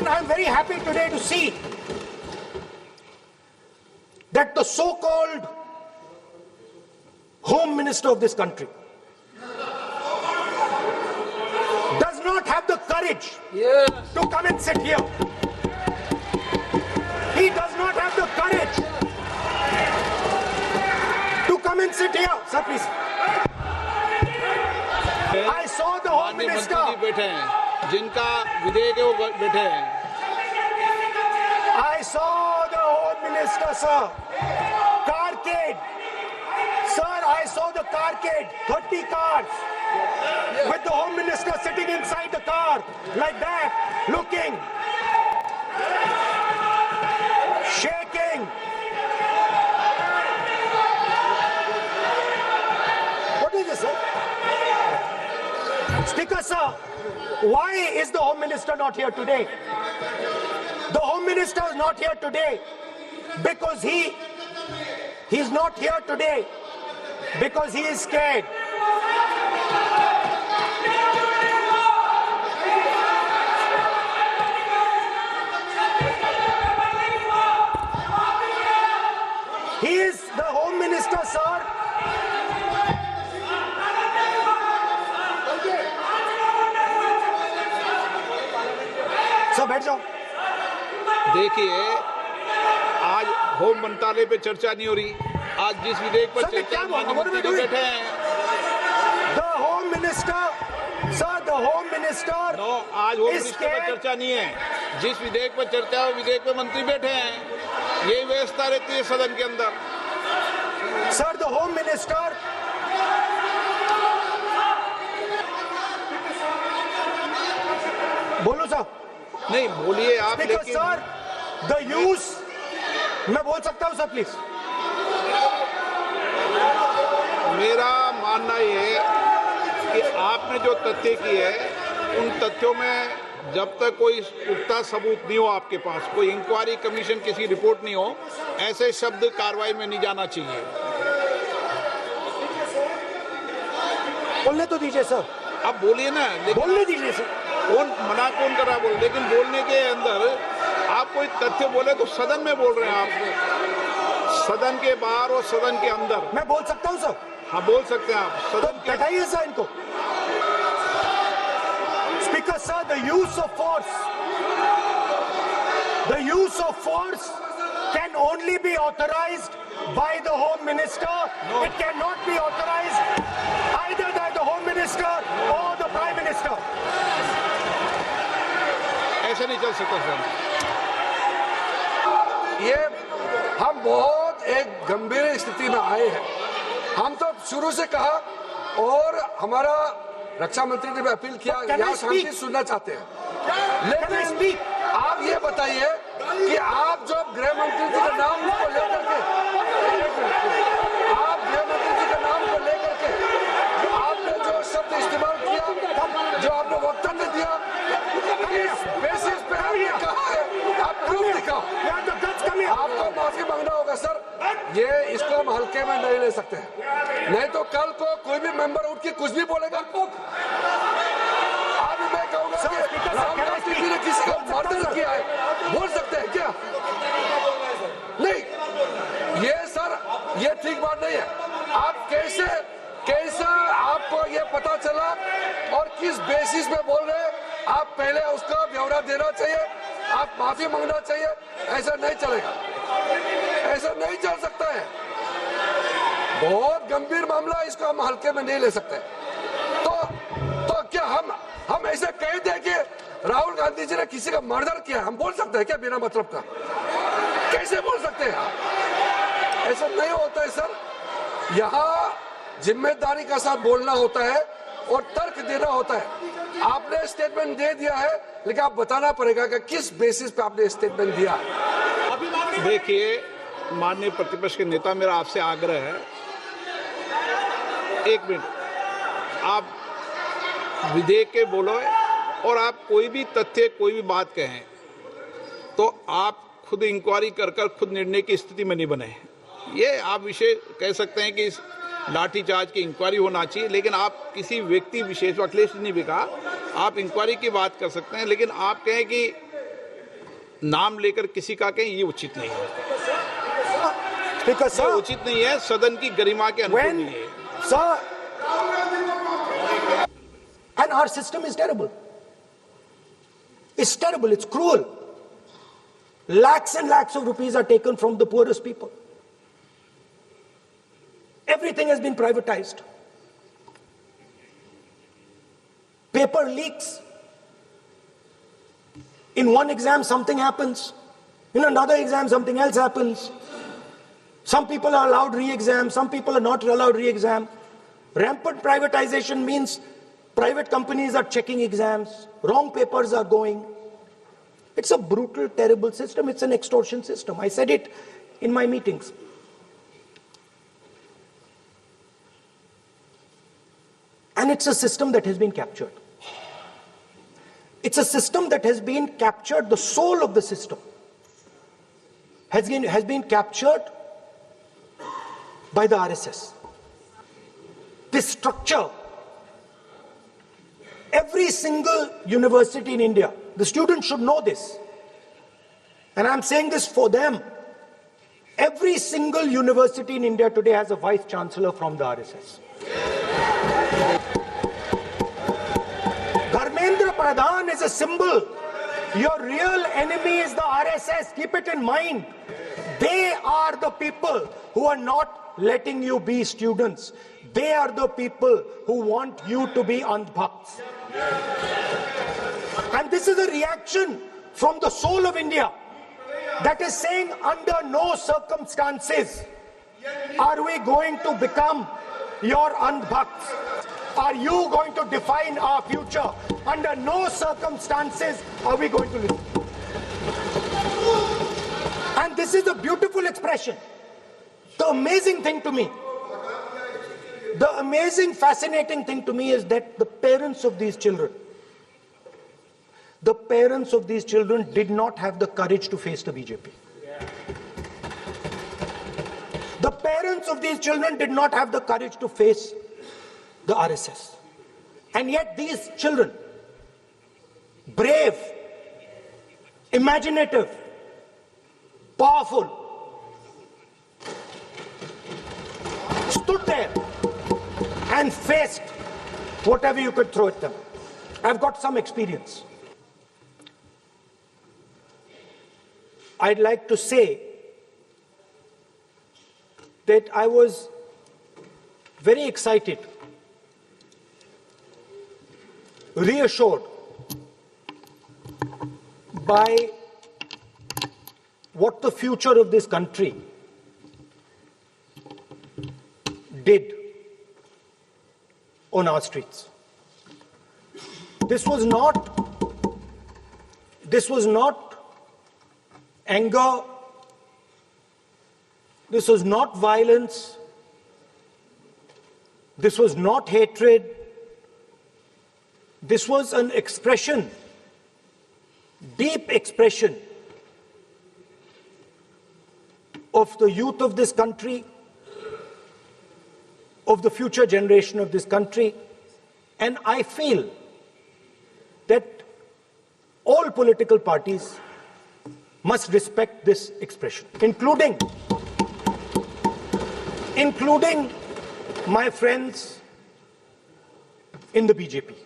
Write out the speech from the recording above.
And I'm very happy today to see that the so-called Home Minister of this country does not have the courage to come and sit here. He does not have the courage to come and sit here. Sir, please. I saw the Home Minister. बैठे हैं, जिनका विधेयक है वो बैठे हैं. I saw the Home Minister, sir. Carcade. Sir, I saw the carcade. 30 cars. With the Home Minister sitting inside the car. Like that. Looking. Shaking. What is this, sir? Speaker, sir, why is the Home Minister not here today? The Home Minister is not here today because he's not here today because he is scared. He is the Home Minister, sir. Sir बैठ जाओ. देखिए, आज home मंत्रालय पे चर्चा नहीं हो रही. आज जिस विधेयक पर चर्चा बैठे हैं. The Home Minister, sir, the Home Minister. No, आज होम मिनिस्टर पर चर्चा नहीं है. जिस विधेयक पर चर्चा है वो विधेयक पे मंत्री बैठे हैं. यही व्यवस्था रहती है सदन के अंदर. Sir, the Home Minister. बोलो सर. नहीं बोलिए आप. Speaker, sir, the use. मैं बोल सकता हूँ सर प्लीज. मेरा मानना ये है कि आपने जो तथ्य किए हैं उन तथ्यों में जब तक कोई पुख्ता सबूत नहीं हो आपके पास, कोई इंक्वायरी कमीशन किसी रिपोर्ट नहीं हो, ऐसे शब्द कार्रवाई में नहीं जाना चाहिए. बोलने तो दीजिए सर. आप बोलिए ना. बोलने दीजिए सर. कौन मना कौन कर रहा बोल, लेकिन बोलने के अंदर आप कोई तथ्य बोले तो सदन में बोल रहे हैं आप. सदन के बाहर और सदन के अंदर. मैं बोल सकता हूँ सर. हाँ बोल सकते हैं आप. सदन के बैठाइए सर इनको. Speaker, sir, the use of force can only be authorized by the Home Minister. No. It cannot be authorized either by the Home Minister or the Prime Minister. ऐसे नहीं चल सकता सर. ये हम बहुत एक गंभीर स्थिति में आए हैं. हम तो शुरू से कहा और हमारा रक्षा मंत्री ने भी अपील किया, यहाँ शांति सुनना चाहते हैं. लेकिन आप ये बताइए कि आप जो गृह मंत्री जी के नाम को लेकर के, आप गृह मंत्री जी के नाम को लेकर के आपने जो शब्द इस्तेमाल किया, जो आपने वक्तव्य दिया, इस बेसिस पे आपने कहा है, आप प्रूफ दिखाओ. आपको माफी मांगना होगा सर. ये इसको हम हल्के में नहीं ले सकते हैं. नहीं तो कल को कोई भी मेंबर उठ के कुछ भी बोलेगा. आज मैं कहूंगा कि राहुल गांधी जी ने किसी को मर्डर किया है, बोल सकते हैं क्या? नहीं, ये सर ये ठीक बात नहीं है. आप कैसे आपको ये पता चला और किस बेसिस पे बोल रहे हैं? आप पहले उसका ब्यौरा देना चाहिए. आप माफी मांगना चाहिए. ऐसा नहीं चलेगा. ऐसा नहीं चल सकता है. बहुत गंभीर मामला है, इसको हम हल्के में नहीं ले सकते. तो क्या हम ऐसे कह दें कि राहुल गांधी जी ने किसी का मर्डर किया? हम बोल सकते हैं क्या बिना मतलब का? कैसे बोल सकते हैं? ऐसा नहीं होता है सर. यहाँ जिम्मेदारी का साथ बोलना होता है और तर्क देना होता है. आपने स्टेटमेंट दे दिया है, लेकिन आप बताना पड़ेगा कि किस बेसिस पे आपने स्टेटमेंट दिया. देखिए माननीय प्रतिपक्ष के नेता, मेरा आपसे आग्रह है, एक मिनट आप विधेयक के बोलो और आप कोई भी तथ्य कोई भी बात कहें तो आप खुद इंक्वायरी कर खुद निर्णय की स्थिति में नहीं बने. ये आप विषय कह सकते हैं कि इस लाठीचार्ज की इंक्वायरी होना चाहिए, लेकिन आप किसी व्यक्ति विशेष अखिलेश ने भी कहा आप इंक्वायरी की बात कर सकते हैं, लेकिन आप कहें कि नाम लेकर किसी का कहें ये उचित नहीं है। Speaker, ये sir, उचित नहीं है, सदन की गरिमा के अनुकूल when, नहीं है। sir, and our system is terrible. It's terrible, it's cruel. Lakhs and lakhs of rupees are taken from the poorest people. Everything has been privatized. Paper leaks. In one exam, something happens. In another exam, something else happens. Some people are allowed re-exam, some people are not allowed re-exam. Rampant privatization means private companies are checking exams, wrong papers are going. It's a brutal, terrible system. It's an extortion system. I said it in my meetings. And it's a system that has been captured. It's a system that has been captured, the soul of the system has been captured by the RSS. This structure, every single university in India, the students should know this, and I'm saying this for them. Every single university in India today has a vice chancellor from the RSS. Dharmendra Pradhan is a symbol. Your real enemy is the RSS. Keep it in mind. They are the people who are not letting you be students. They are the people who want you to be andhbhakts. And this is a reaction from the soul of India that is saying, under no circumstances are we going to become your andhbhakts. Are you going to define our future? Under no circumstances are we going to listen. And this is a beautiful expression. The amazing thing to me, the amazing, fascinating thing to me is that the parents of these children did not have the courage to face the BJP. The parents of these children did not have the courage to face the RSS. And yet these children, brave, imaginative, powerful, stood there and faced whatever you could throw at them. I've got some experience. I'd like to say that I was very excited, reassured by what the future of this country did on our streets. This was not anger, this was not violence, this was not hatred, this was an expression, deep expression of the youth of this country, of the future generation of this country. And I feel that all political parties must respect this expression, including my friends in the BJP.